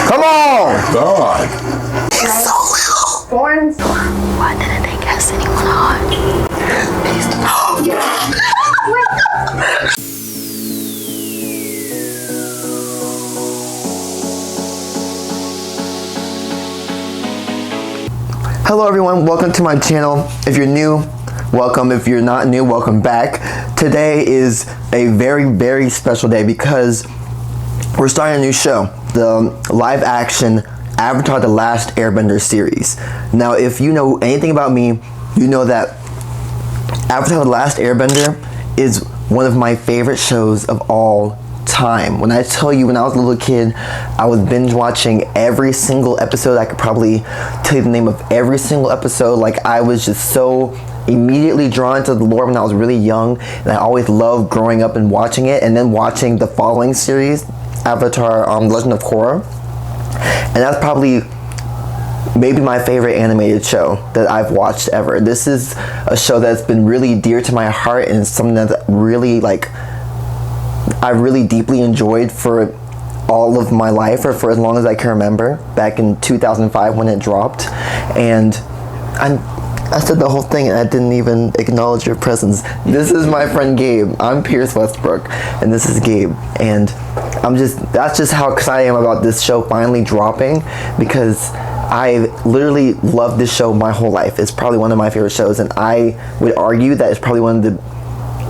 Come on! God. He's so little. Born. Why didn't they cast anyone hot? Hello everyone, welcome to my channel. If you're new, welcome. If you're not new, welcome back. Today is a very, very special day because we're starting a new show, the live action Avatar: The Last Airbender series. Now, if you know anything about me, you know that Avatar: The Last Airbender is one of my favorite shows of all time. When I tell you, when I was a little kid, I was binge watching every single episode. I could probably tell you the name of every single episode. Like, I was just so immediately drawn to the lore when I was really young, and I always loved growing up and watching it, and then watching the following series, Avatar: Legend of Korra. And that's probably maybe my favorite animated show that I've watched ever. This is a show that's been really dear to my heart, and something that really, like, I really deeply enjoyed for all of my life, or for as long as I can remember, back in 2005 when it dropped. And I said the whole thing and I didn't even acknowledge your presence. This is my friend Gabe. I'm Pierce Westbrook, and this is Gabe. And that's just how excited I am about this show finally dropping, because I literally loved this show my whole life. It's probably one of my favorite shows, and I would argue that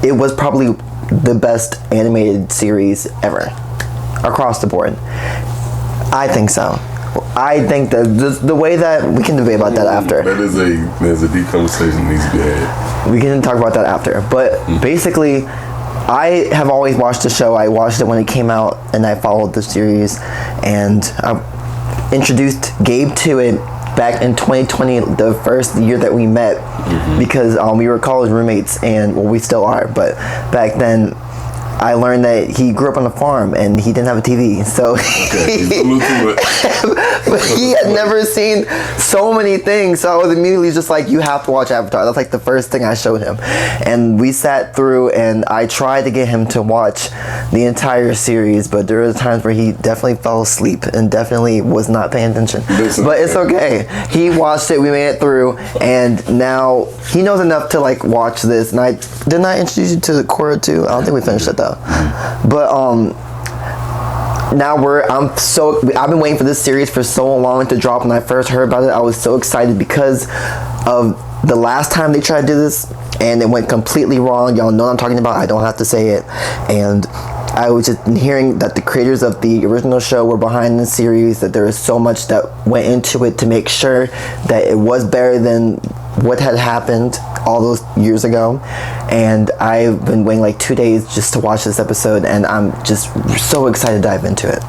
it was probably the best animated series ever, across the board. I think so. I think that the way that we can debate about that after. There's a deep conversation that needs to be had. We can talk about that after. But basically, I have always watched the show. I watched it when it came out, and I followed the series, and I introduced Gabe to it back in 2020, the first year that we met, because we were college roommates, and well, we still are, but back then I learned that he grew up on a farm and he didn't have a TV, so but he had never seen so many things, so I was immediately just like, you have to watch Avatar. That's like the first thing I showed him, and we sat through, and I tried to get him to watch the entire series, but there were times where he definitely fell asleep and definitely was not paying attention. But it's okay. He watched it, we made it through, and now he knows enough to like watch this. And didn't I introduce you to the Korra too? I don't think we finished it though. But now I've been waiting for this series for so long to drop. When I first heard about it, I was so excited because of the last time they tried to do this, and it went completely wrong. Y'all know what I'm talking about. I don't have to say it. And I was just hearing that the creators of the original show were behind the series, that there was so much that went into it to make sure that it was better than what had happened all those years ago. And I've been waiting like 2 days just to watch this episode, and I'm just so excited to dive into it.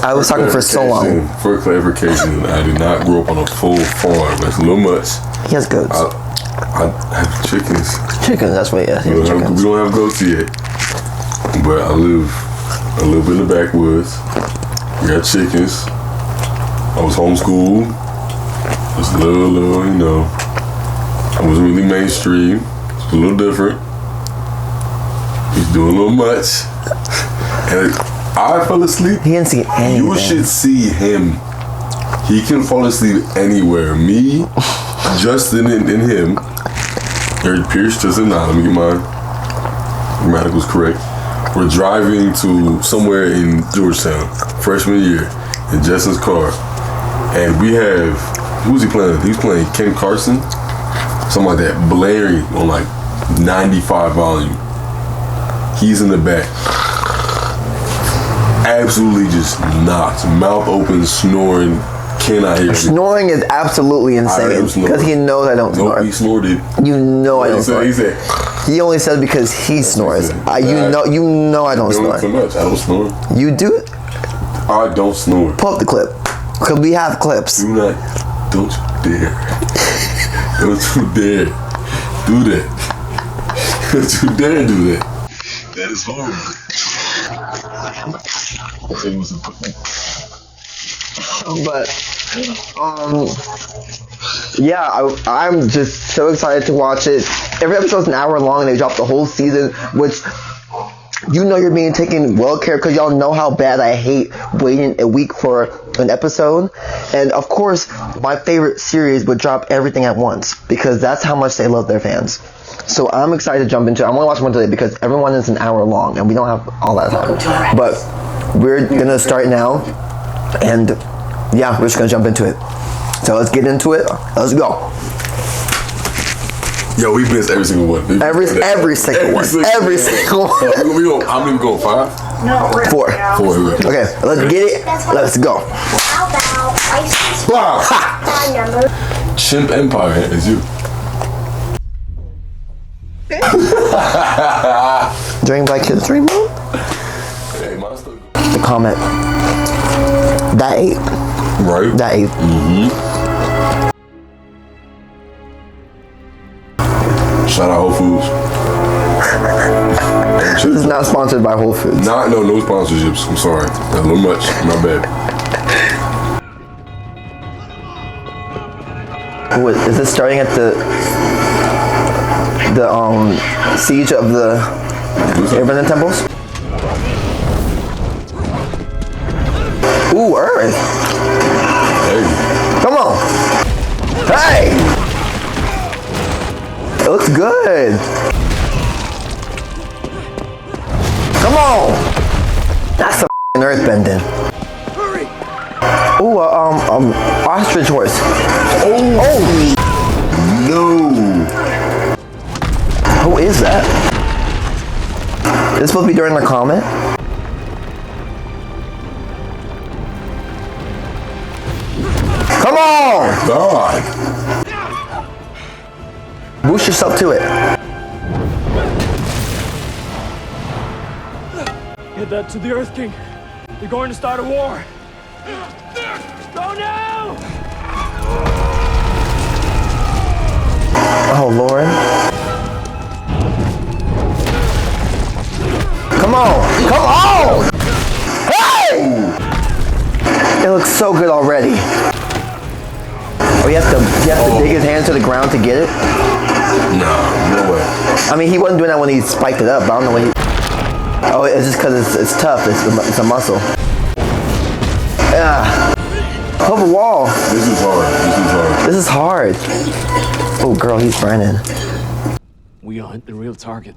I was talking for so long. For clarification, I did not grow up on a full farm. That's a little much. He has goats. I have chickens. Chickens, that's what, yeah. We don't have goats yet. But I live a little bit in the backwoods. We got chickens. I was homeschooled. Just a little, you know. I wasn't really mainstream. It's a little different. He's doing a little much. And I fell asleep. He didn't see anything. You should see him. He can fall asleep anywhere. Me, Justin, and him. Pierce, Justin, let me get my grammatical's correct. We're driving to somewhere in Georgetown, freshman year, in Justin's car. And we have, who was he playing? He was playing Ken Carson, something like that, blaring on like 95 volume. He's in the back. Absolutely just knocked, mouth open, snoring, cannot hear. Snoring is absolutely insane, because he knows I don't snore. He snorted. You know I don't snore. He said, he only said because he snores. You know I don't snore. So much. I don't snore. You do it? I don't snore. Pull up the clip, because we have clips. Don't you dare. Don't you dare do that. Don't you dare do that. That is horrible. But yeah, I'm just so excited to watch it. Every episode's an hour long, and they dropped the whole season, which you know you're being taken well care, because y'all know how bad I hate waiting a week for an episode. And of course, my favorite series would drop everything at once, because that's how much they love their fans. So I'm excited to jump into it. I'm going to watch one today because everyone is an hour long and we don't have all that time. But we're going to start now, and yeah, we're just going to jump into it. So let's get into it. Let's go. Yo, we missed every single one. Every single one. How many we going? 5? No, we're 4. 4. Okay, let's get it. Let's go. Wow. Chimp Empire is you. During Black History Month? Hey, monster. The comment. That 8. Right. That 8. Shout out Whole Foods. This is not sponsored by Whole Foods. No sponsorships. I'm sorry. That's a little much. My bad. Ooh, is this starting at the siege of the Airbender temples? Ooh, Earth. Hey. Come on. Hey. It looks good. Come on. That's some earth bending. Hurry! Ooh, ostrich horse. Oh. No. Who is that? Is this supposed to be during the comment? Come on! God. Boost yourself to it. Get that to the Earth King. They're going to start a war. Go now! Oh, Lord. Come on! Come on! Hey! It looks so good already. Oh, you have to dig his hand to the ground to get it? No way. I mean, he wasn't doing that when he spiked it up, but I don't know when he... Oh, it's just because it's tough. It's a muscle. Yeah. Over wall. This is hard. Oh, girl, he's burning. We aren't the real target.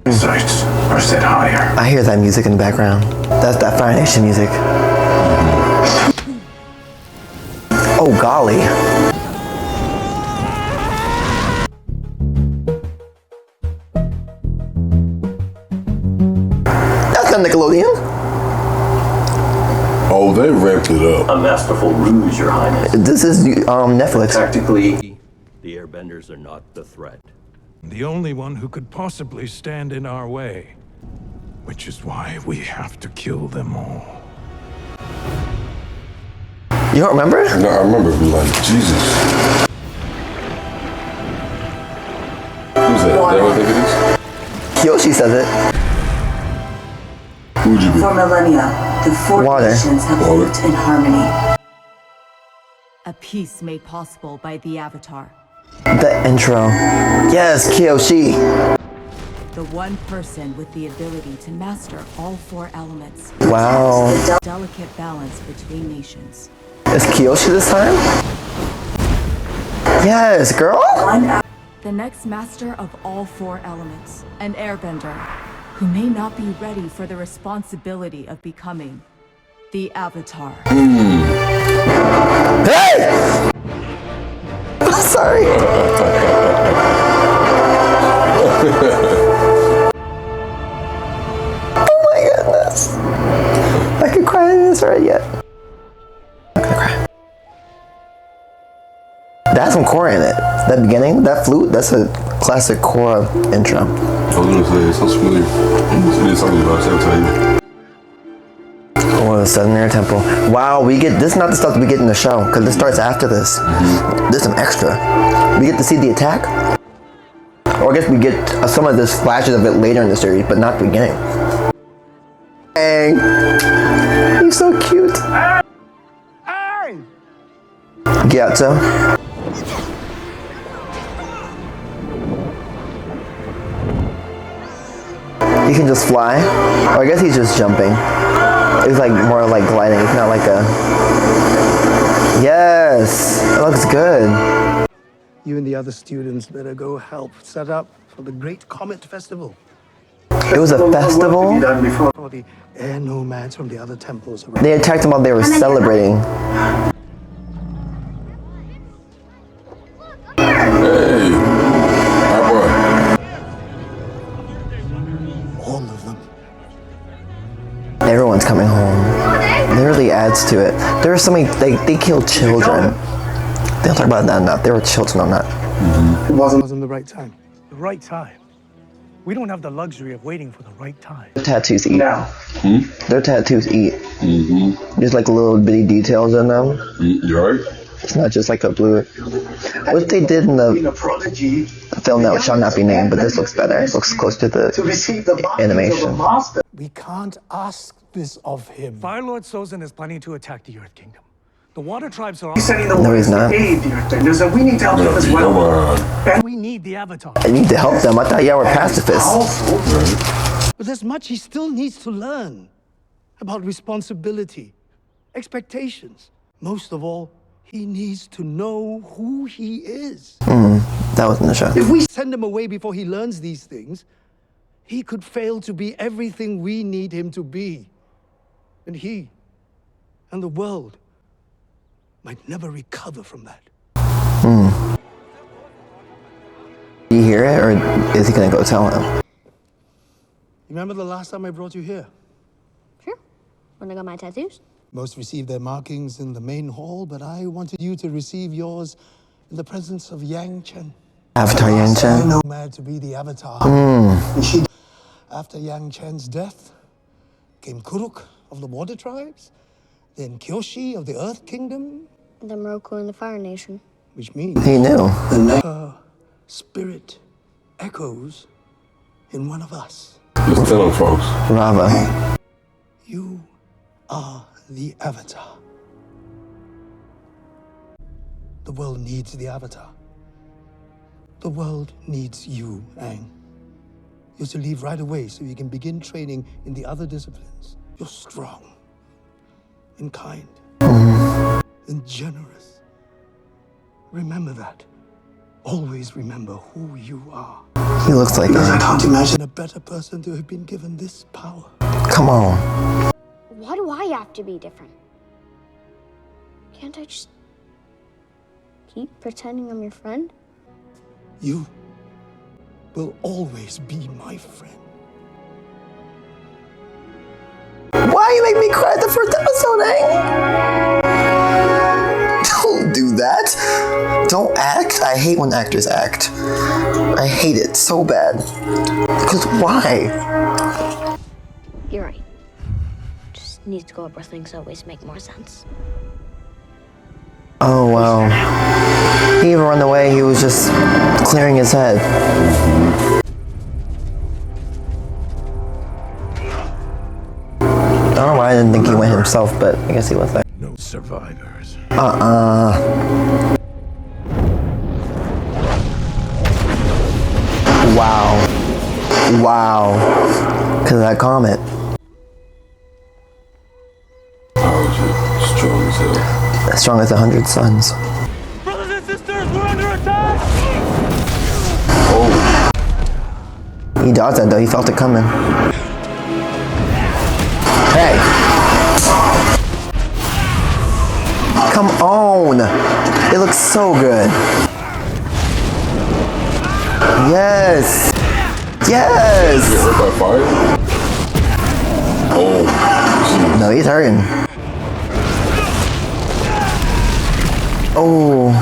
Sights are set higher. I hear that music in the background. That's that Fire Nation music. Oh, golly. That's not Nickelodeon. Oh, they ramped it up. A masterful ruse, Your Highness. This is Netflix. Tactically, the Airbenders are not the threat. The only one who could possibly stand in our way. Which is why we have to kill them all. You don't remember? No, I remember. Like, Jesus. Who's that? Is that what I think it is? Kyoshi says it. Who'd you be? For millennia, the four Water. nations have Water. lived in harmony. A peace made possible by the Avatar. The intro. Yes, Kyoshi. The one person with the ability to master all 4 elements. Wow. Delicate balance between nations. Is Kyoshi this time? Yes, girl. The next master of all 4 elements. An Airbender. Who may not be ready for the responsibility of becoming the Avatar. Hey! Sorry. Oh my goodness. I could cry in this right yet. I'm gonna cry. That's some Korra in it. That beginning, that flute, that's a classic Korra intro. I was gonna say, it sounds familiar. It is something about Sabotage. Oh, the Southern Air Temple. Wow, we get, this is not the stuff that we get in the show, because this starts after this. There's some extra. We get to see the attack. Or I guess we get some of this flashes of it later in the series, but not the beginning. Dang. He's so cute. Gyatso. You can just fly? Or I guess he's just jumping. It's like more like gliding. It's not like a... Yes! It looks good. You and the other students better go help set up for the Great Comet Festival. It was a festival? For the air nomads from the other temples around. They attacked them while they were celebrating. Hey, my boy. All of them. Everyone's coming home. It really adds to it. There were so many, they killed children. They don't talk about that enough. There were children on that. It wasn't the right time. The right time? We don't have the luxury of waiting for the right time. Their tattoos eat. Their tattoos eat. There's like little bitty details in them. You're right. It's not just like a blue. What they did in the film that shall not be named, but this looks better. It looks close to the animation. We can't ask this of him. Fire Lord Sozin is planning to attack the Earth Kingdom. The Water Tribes are... No, he's not. We need to help them as Come well. on. We need the Avatar. I need to help them. I thought y'all were pacifists. But there's much he still needs to learn about responsibility, expectations. Most of all, he needs to know who he is. That was in the show. If we send him away before he learns these things, he could fail to be everything we need him to be. And he and the world might never recover from that. Do you hear it, or is he gonna go tell him? You remember the last time I brought you here? Sure. When I got my tattoos. Most received their markings in the main hall, but I wanted you to receive yours in the presence of Yang Chen. Avatar Yang Chen? Nomad to be the Avatar. And she... After Yang Chen's death, came Kuruk of the Water Tribes, then Kyoshi of the Earth Kingdom. And then Roku and the Fire Nation. Which means... He knew. Her spirit echoes in one of us. Just tell them, folks. Rava. You are the Avatar. The world needs the Avatar. The world needs you, Aang. You're to leave right away so you can begin training in the other disciplines. You're strong and kind and generous. Remember that. Always remember who you are. He looks like Because I him. can't imagine a better person to have been given this power. Come on. Why do I have to be different? Can't I just keep pretending I'm your friend? You will always be my friend. Why you make me cry at the first episode, Aang? Don't do that. Don't act. I hate when actors act. I hate it so bad. Because why? You're right. Just needs to go up where things always make more sense. Oh, wow. He even ran away. He was just clearing his head. I don't know why I didn't think he went himself, but I guess he was there. No survivors. Wow. Wow. Because of that comet. Oh, shit. Strong as hell. As strong as 100 suns. Brothers and sisters, we're under attack! Oh, He dodged that though. He felt it coming. Hey. Come on. It looks so good. Yes. Yes. get hurt by fire? Oh, No, he's hurting. Oh.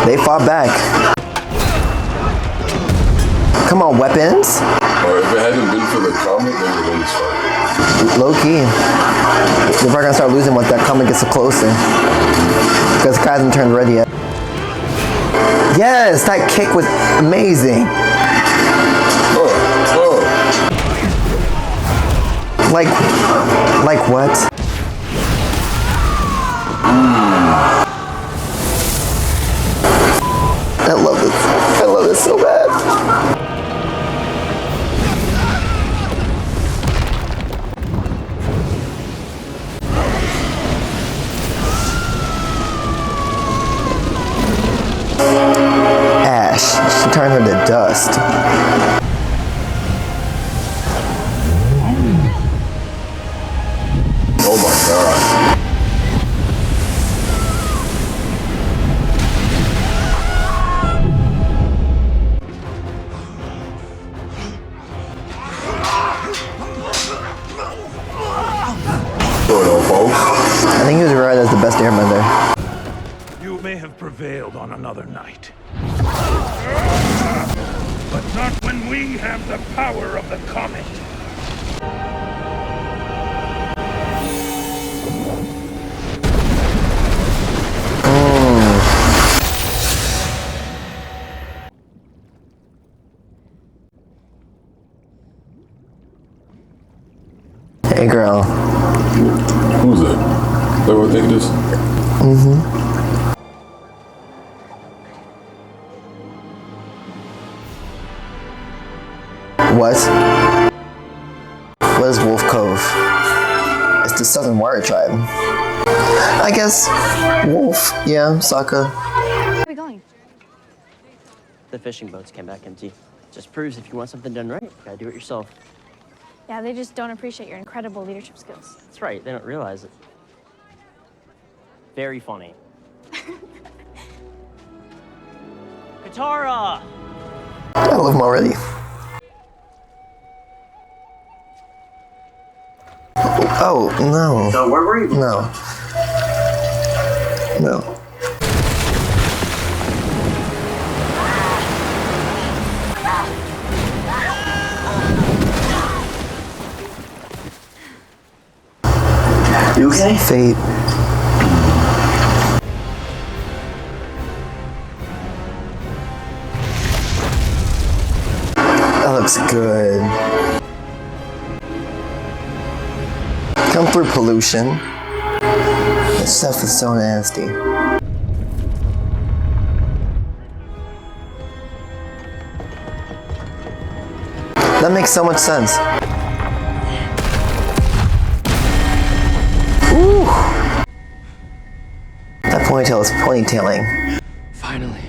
They fought back. Come on, weapons. Or if it hadn't been for the comet, they would have started. Low key. They're probably gonna start losing once that comet gets closer. Because the guy hasn't turned red yet. Yes, that kick was amazing. Like what? I love this. I love this so bad. I think he was right as the best airbender. You may have prevailed on another night. But not when we have the power of the comet. Hey girl. Who's that? That what I think it is? What? What is Wolf Cove? It's the Southern Warrior Tribe. I guess Wolf, yeah, Sokka. Where are we going? The fishing boats came back empty. Just proves if you want something done right, you gotta do it yourself. Yeah, they just don't appreciate your incredible leadership skills. That's right, they don't realize it. Very funny. Katara! I love him already. Oh, no. So where were you? No. No. You okay? Fate. That looks good. Come through pollution. This stuff is so nasty. That makes so much sense. Ooh. That ponytail is ponytailing. Finally.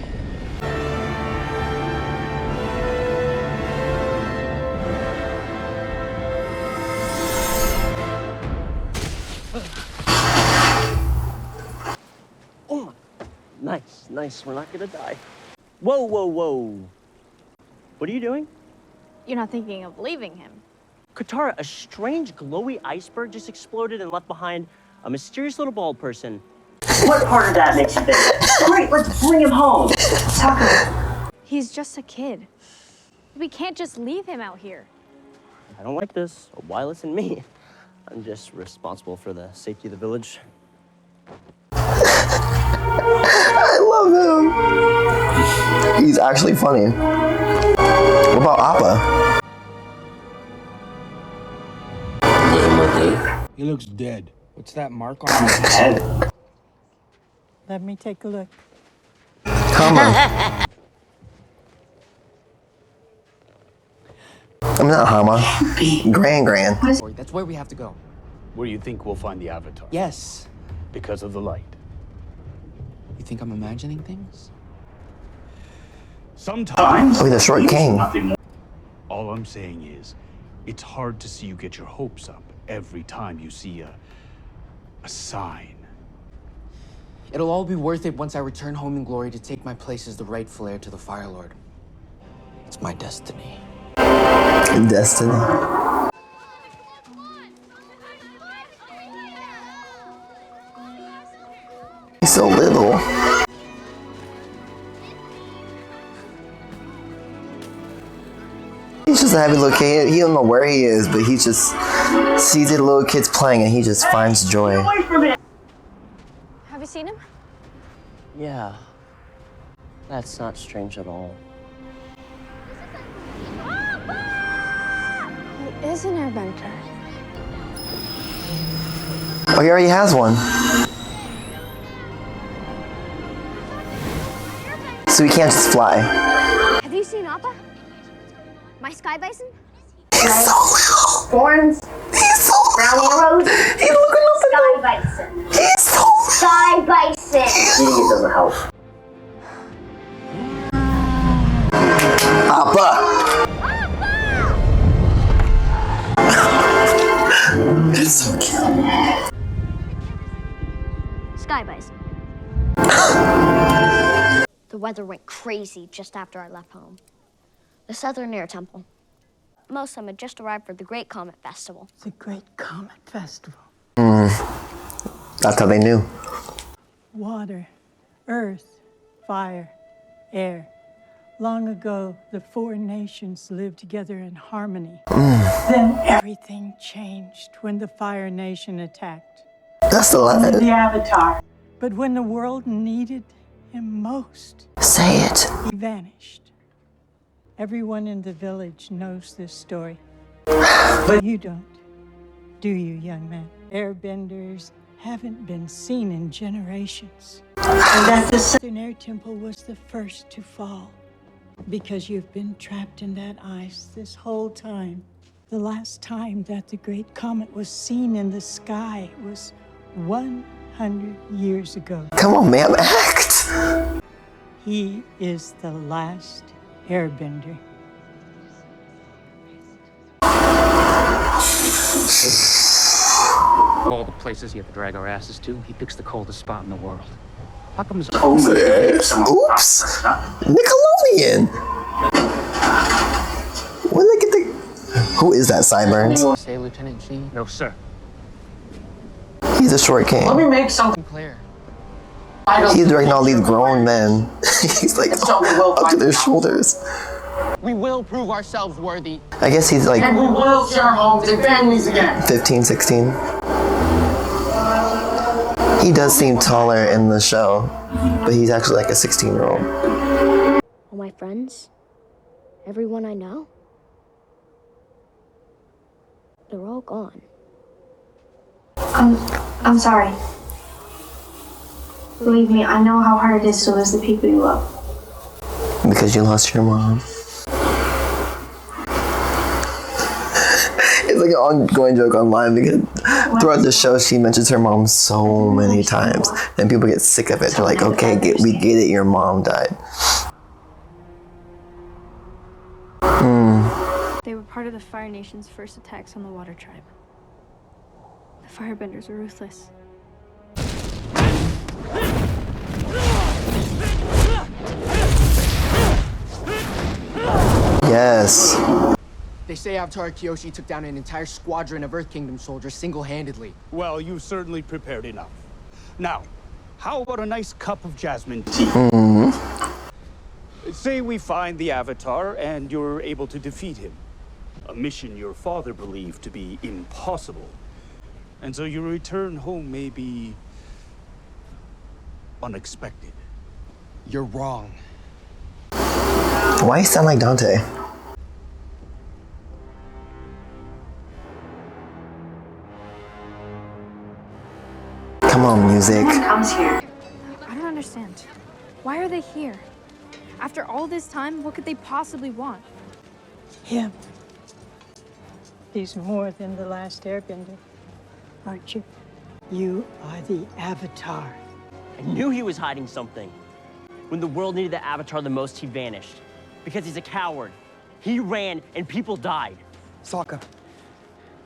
Oh, nice, nice. We're not gonna die. Whoa, whoa, whoa. What are you doing? You're not thinking of leaving him. Katara, a strange glowy iceberg just exploded and left behind a mysterious little bald person. What part of that makes you think? Great, let's bring him home. He's just a kid. We can't just leave him out here. I don't like this. Why listen to me? I'm just responsible for the safety of the village. I love him. He's actually funny. What about Appa? He looks dead. What's that mark on his head? Let me take a look. Tamar. I'm not Hama. Grand. That's where we have to go. Where do you think we'll find the Avatar? Yes. Because of the light. You think I'm imagining things? Sometimes. Oh, the short king. All I'm saying is, it's hard to see you get your hopes up every time you see a sign. It'll all be worth it once I return home in glory to take my place as the rightful heir to the Fire Lord. It's my destiny. Destiny. He's so little. He's just a happy little kid. He don't know where he is, but he just sees the little kids playing and he just finds joy. Have you seen him? Yeah. That's not strange at all. He is an airbender. Oh, he already has one. So he can't just fly. Have you seen Appa? My sky bison? He's so little. Horns. He's so Brown little. arrows. He's looking up at Sky bison. He's so little. Sky bison. Eating it doesn't help. Appa. It's so cute. Sky bison. The weather went crazy just after I left home. The Southern Air Temple. Most of them had just arrived for the Great Comet Festival. The Great Comet Festival. That's how they knew. Water, earth, fire, air. Long ago, the four nations lived together in harmony. Then everything changed when the Fire Nation attacked. That's the line. The Avatar. But when the world needed him most, say it. He vanished. Everyone in the village knows this story. But you don't, do you, young man? Airbenders haven't been seen in generations. And that the Southern Air Temple was the first to fall. Because you've been trapped in that ice this whole time. The last time that the great comet was seen in the sky was 100 years ago. Come on, ma'am, act! He is the last Airbender. All the places you have to drag our asses to, he picks the coldest spot in the world. How come his Oops! Nickelodeon! When they get the... Who is that, Sideburns? Say, Lieutenant G? No, sir. He's a short king. Let me make something clear. He's directing all these grown men. He's like up to their shoulders. We will prove ourselves worthy. I guess he's like... And we will share homes and families again. 15, 16. He does seem taller in the show, but he's actually like a 16-year-old. All my friends, everyone I know, they're all gone. I'm sorry. Believe me, I know how hard it is to lose the people you love. Because you lost your mom. It's like an ongoing joke online because throughout the show she mentions her mom so many times and people get sick of it. They're like, okay, we get it, your mom died. They were part of the Fire Nation's first attacks on the Water Tribe. The Firebenders were ruthless. Yes. They say Avatar Kyoshi took down an entire squadron of Earth Kingdom soldiers single-handedly. Well, you certainly prepared enough. Now, how about a nice cup of jasmine tea? Say we find the Avatar and you're able to defeat him. A mission your father believed to be impossible. And so your return home may be unexpected. You're wrong. Why you sound like Dante? Come on, music. Comes here. I don't understand. Why are they here? After all this time, what could they possibly want? Him. He's more than the last Airbender, aren't you? You are the Avatar. I knew he was hiding something. When the world needed the Avatar the most, he vanished. Because he's a coward. He ran and people died. Sokka.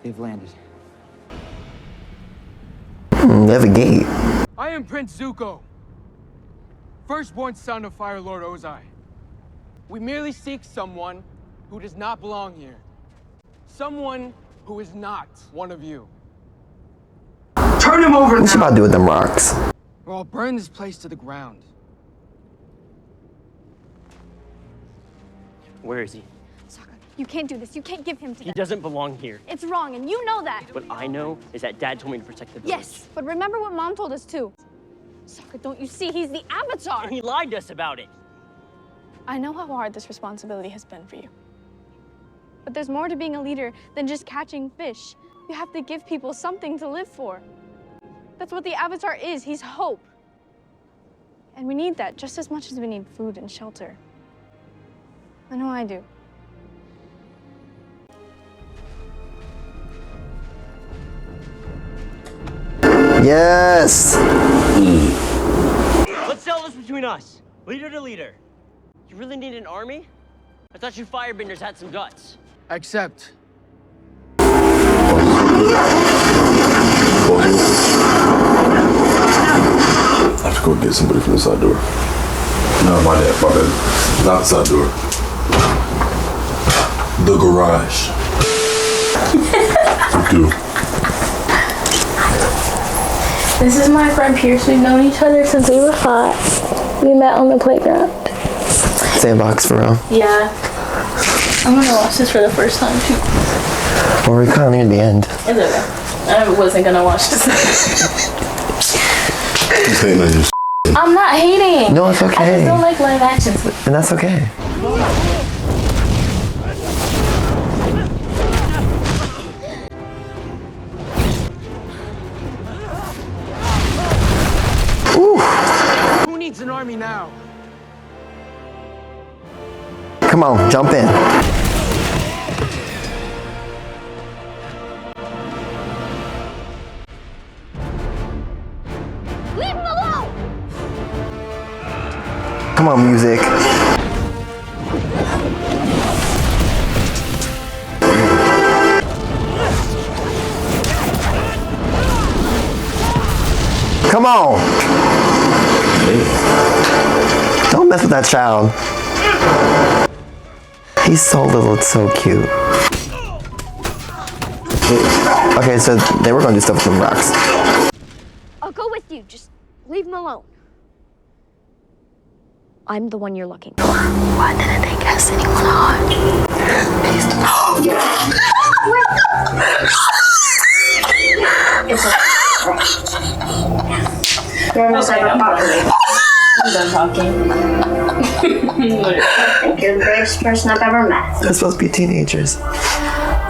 They've landed. They have a gate. I am Prince Zuko, firstborn son of Fire Lord Ozai. We merely seek someone who does not belong here. Someone who is not one of you. Turn him over now! What's she about to do with them rocks? Or I'll burn this place to the ground. Where is he? Sokka, you can't do this. You can't give him to He them. doesn't belong here. It's wrong, and you know that. What I know is that Dad told me to protect the village. Yes, but remember what Mom told us too. Sokka, don't you see? He's the Avatar. And he lied to us about it. I know how hard this responsibility has been for you. But there's more to being a leader than just catching fish. You have to give people something to live for. That's what the Avatar is. He's hope. And we need that just as much as we need food and shelter. I know I do. Yes! Let's settle this between us. Leader to leader. You really need an army? I thought you Firebenders had some guts. Accept. I have to go get somebody from the side door. No, my bad. Not the side door. The garage. This is my friend Pierce. We've known each other since we were 5. We met on the playground. Sandbox for real. Yeah. I'm gonna watch this for the first time too. Well, we're kind of near the end. It's okay. I wasn't gonna watch this. He's hating on your I'm not hating. No, it's okay. I just don't like live actions. And that's okay. Who needs an army now? Come on, jump in. Leave him alone! Come on, music. Come on. Don't mess with that child. He's so little, it's so cute. Okay, so they were gonna do stuff with some rocks. I'll go with you. Just leave him alone. I'm the one you're looking for. Why didn't they cast anyone hot? It's okay. I'm done talking. I think you're the bravest person I've ever met. They're supposed to be teenagers.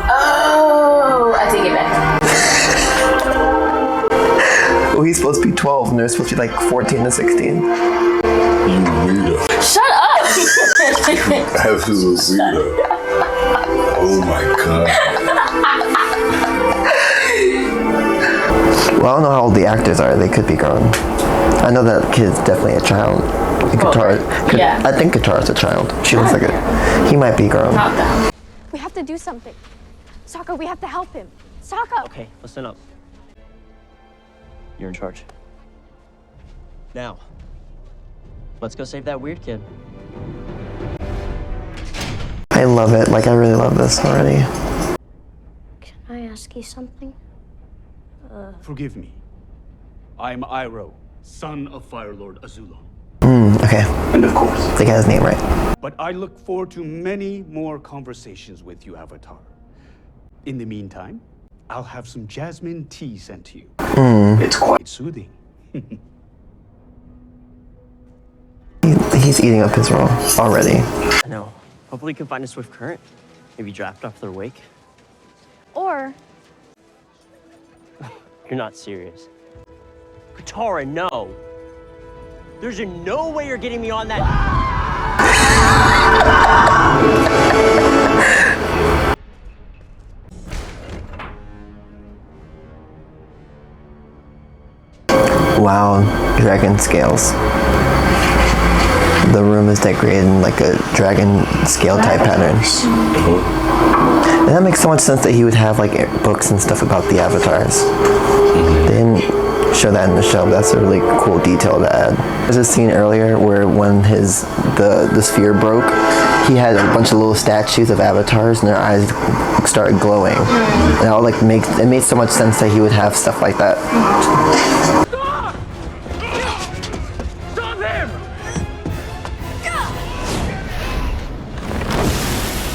Oh, I take it back. Well, he's supposed to be 12 and they're supposed to be like 14 to 16. You weirdo. Shut up! Absolute weirdo. Oh my god. Well, I don't know how old the actors are. They could be grown. I know that kid's definitely a child. Yeah. I think Katara's a child. She looks like it. He might be grown. Not that. We have to do something. Sokka, we have to help him. Sokka! Okay, listen up. You're in charge. Now, let's go save that weird kid. I love it. Like, I really love this already. Can I ask you something? Forgive me. I'm Iroh, son of Fire Lord Azula. Okay. And of course. They got his name right. But I look forward to many more conversations with you, Avatar. In the meantime, I'll have some jasmine tea sent to you. It's quite soothing. He's eating up his role already. I know. Hopefully you can find a swift current. Maybe draft off their wake. Or You're not serious. Katara, no. There's no way you're getting me on that. Wow, dragon scales. The room is decorated in like a dragon scale type pattern. And that makes so much sense that he would have like books and stuff about the avatars. They didn't show that in the show, but that's a really cool detail to add. There's a scene earlier where when the sphere broke, he had a bunch of little statues of avatars and their eyes started glowing. And it made so much sense that he would have stuff like that. Stop him!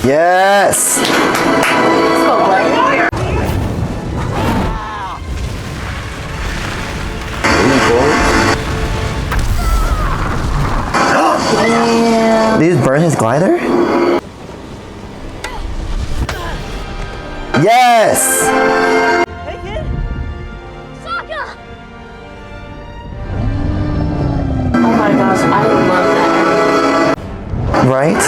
Yes! Did he just burn his glider? Yes! Hey, kid! Sokka! Oh my gosh, I love that. Right?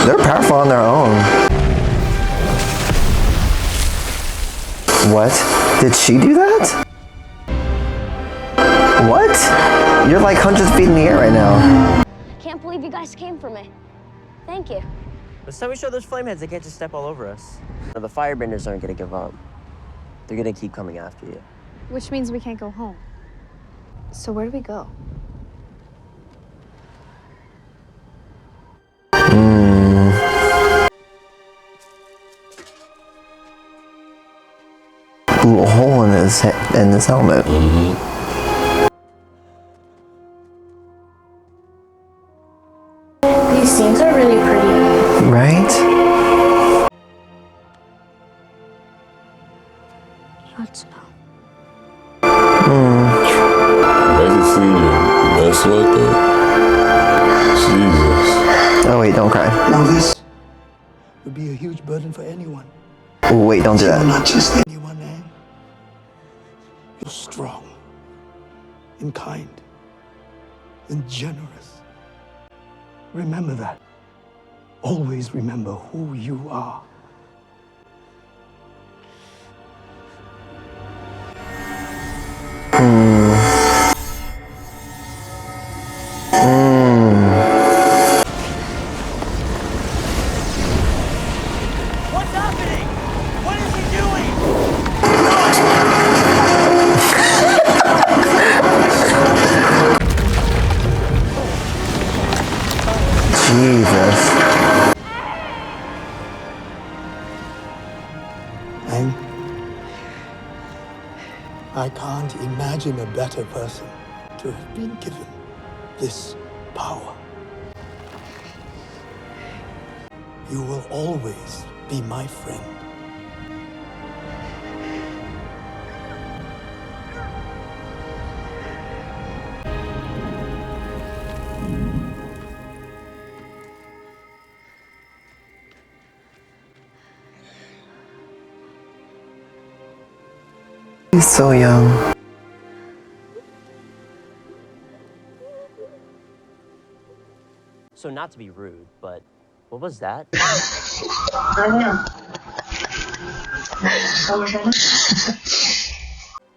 They're powerful on their own. What? Did she do that? What? You're like hundreds of feet in the air right now. Can't believe you guys came for me. Thank you. This time we show those flameheads, they can't just step all over us. No, the firebenders aren't gonna give up. They're gonna keep coming after you. Which means we can't go home. So where do we go? his helmet. These scenes are really pretty. Right? Let's go. Imagine seeing you mess like that. Jesus. Oh wait, don't cry. Now this would be a huge burden for anyone. Oh wait, don't do You're that. not just anyone, Aang. You're strong, and kind, and generous. Remember that. Always remember who you are. What's happening? What is he doing? Jesus. Aang, I can't imagine a better person to have been given this power. You will always be my friend. He's so young. So not to be rude, but what was that? I don't know.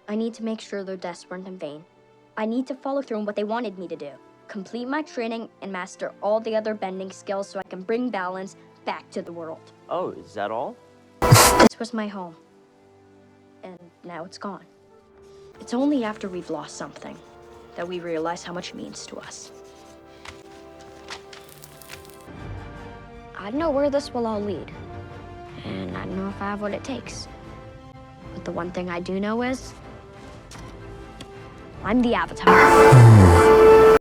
I need to make sure their deaths weren't in vain. I need to follow through on what they wanted me to do. Complete my training and master all the other bending skills so I can bring balance back to the world. Oh, is that all? This was my home. And now it's gone. It's only after we've lost something that we realize how much it means to us. I don't know where this will all lead. And I don't know if I have what it takes. But the one thing I do know is I'm the Avatar.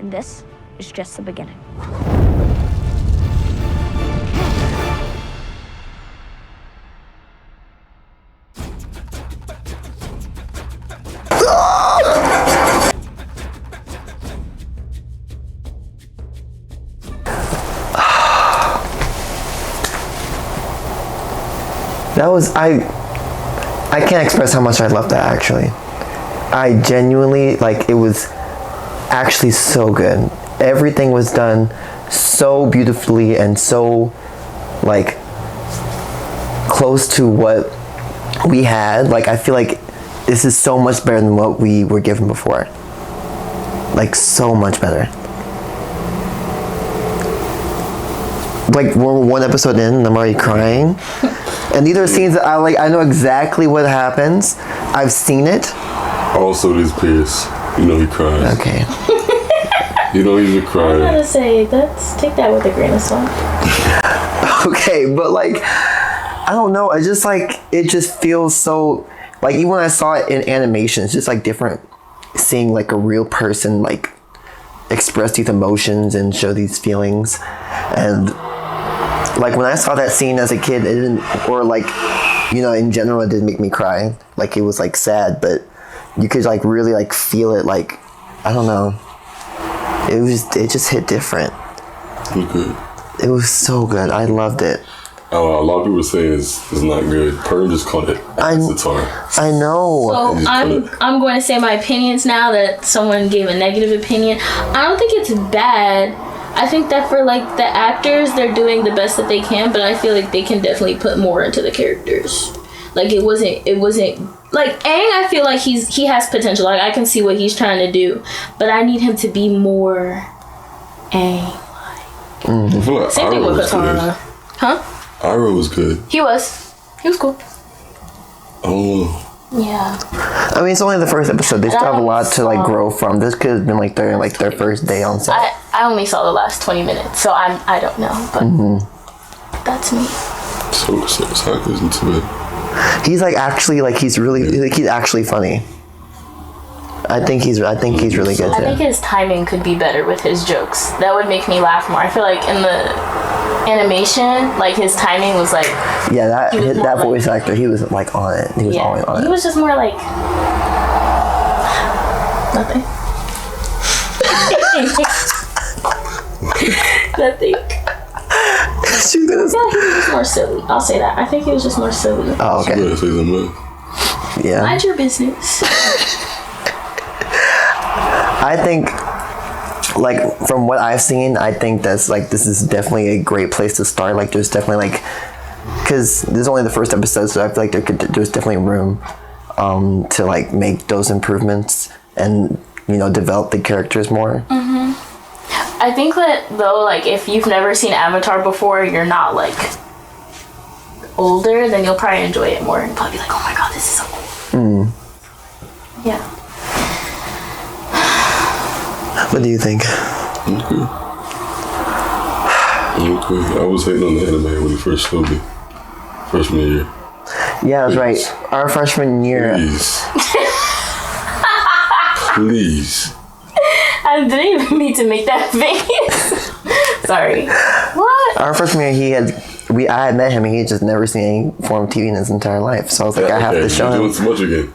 And this is just the beginning. That was I can't express how much I loved that actually. I genuinely it was actually so good. Everything was done so beautifully and so close to what we had. I feel like this is so much better than what we were given before. So much better. We're one episode in and I'm already crying. And these are scenes that I know exactly what happens. I've seen it. Also, this Pierce. You know he cries. Okay. You know he's a I crier. gotta say, take that with a grain of salt. Okay, but I don't know. It just feels so even when I saw it in animation, it's just different seeing a real person express these emotions and show these feelings. And when I saw that scene as a kid, it didn't, or in general, it didn't make me cry. It was sad, but you could really feel it. I don't know. It just hit different. Okay. It was so good. I loved it. A lot of people say it's not good. Perm just called it Avatar. I know. So I'm going to say my opinions now that someone gave a negative opinion. I don't think it's bad. I think that for the actors, they're doing the best that they can, but I feel like they can definitely put more into the characters. It wasn't Aang, I feel like he has potential. I can see what he's trying to do, but I need him to be more Aang. I feel like Same thing Iroh with was Katara. good. Huh? Iroh was good. He was cool. I don't know. Yeah. I mean, it's only the first episode. They still have a lot to grow from. This could have been their first day on set. I only saw the last 20 minutes, so I don't know, but that's me. So Sokka's into it. He's like actually like he's actually funny. I think he's really good I too. think his timing could be better with his jokes. That would make me laugh more. I feel like in the animation, like his timing was like that voice actor, he was like on it. He was always on it. He was just more like nothing. Nothing. She's gonna. I feel like he was just more silly. I'll say that. I think he was just more silly. Oh, okay. Yeah. Mind your business. I think, like, from what I've seen, I think that's like this is definitely a great place to start. Like, there's definitely like, because this is only the first episode, so I feel like there's definitely room to like make those improvements and develop the characters more. Mm-hmm. I think that though, like if you've never seen Avatar before, you're not like older, then you'll probably enjoy it more and probably be like, oh my god, this is so cool. Yeah. What do you think? Okay. I was hating on the anime when he first showed me. Freshman year. Yeah, that's right. Our freshman year. Please. I didn't even need to make that face. Sorry. What? Our freshman year, I had met him and he had just never seen any form of TV in his entire life. So I was like, I have to show him. You're doing too much again.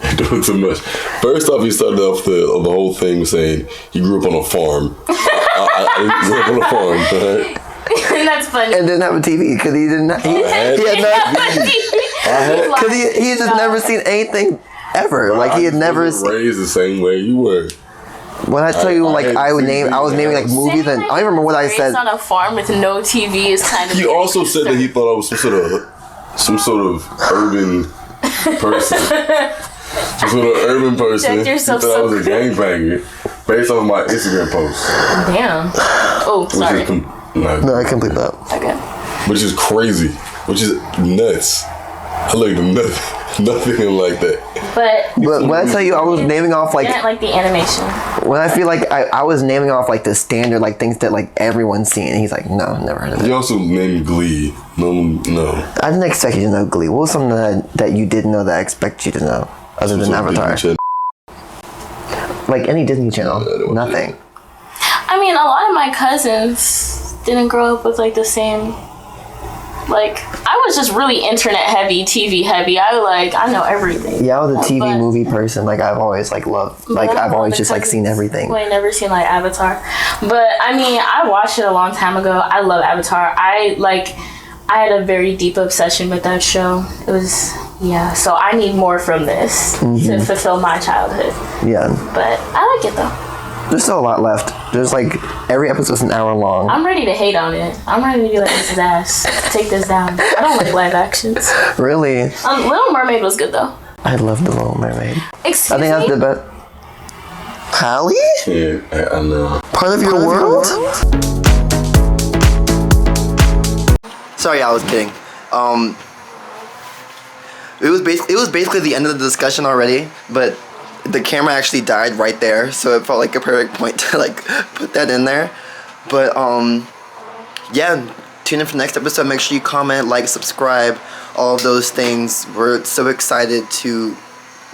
You're doing too much. First off, he started off the whole thing saying he grew up on a farm. I didn't grow up on a farm, right? That's funny. And didn't have a TV because he didn't. He had no. Because he had just never seen anything ever. Like he had never raised the same way you were. When I tell you, like I was naming like movies, and I don't even remember what I said. Raised on a farm with no TV is kind of. He also said that he thought I was some sort of urban person. Some sort of urban person. He thought I was a gangbanger based off my Instagram post. Damn. Oh, sorry. No, I can believe that. Okay. Which is crazy. Which is nuts. I look nothing like that. But when I tell you, I was naming off like. I didn't like the animation. When I feel like I was naming off like the standard like things that like everyone's seen, and he's like, no, never heard of it. You also named Glee. No. I didn't expect you to know Glee. What was something that you didn't know that I expect you to know other than Avatar? Like any Disney Channel, nothing. I mean, a lot of my cousins didn't grow up with like the same. Like I was just really internet heavy, TV heavy. I know everything. Yeah, I was a TV movie person. Like I've always like loved. Like I've always just like seen everything. I never seen like Avatar, but I mean, I watched it a long time ago. I love Avatar. I had a very deep obsession with that show. It was so I need more from this to fulfill my childhood. Yeah. But I like it though. There's still a lot left. There's like every episode's an hour long. I'm ready to hate on it. I'm ready to be like, this is ass. Take this down. I don't like live actions. Really? Little Mermaid was good though. I love The Little Mermaid. Excuse I think that's me? the best. Hallie? Yeah, I know. Part of your world? Sorry, I was kidding. It was basically the end of the discussion already, but the camera actually died right there, so it felt like a perfect point to like put that in there. But yeah, tune in for the next episode. Make sure you comment, like, subscribe, all of those things. We're so excited to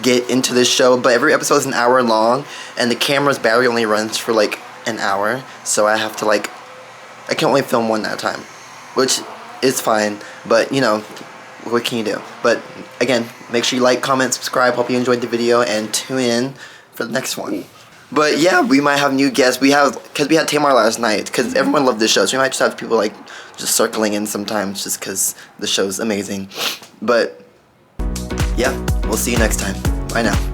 get into this show, but every episode is an hour long, and the camera's battery only runs for like an hour, so I have to I can only film one at a time, which is fine, but what can you do? But again, make sure you like, comment, subscribe. Hope you enjoyed the video, and tune in for the next one. But yeah, we might have new guests. Because we had Tamar last night, because everyone loved the show, so we might just have people just circling in sometimes, just because the show's amazing. But yeah, we'll see you next time. Bye now.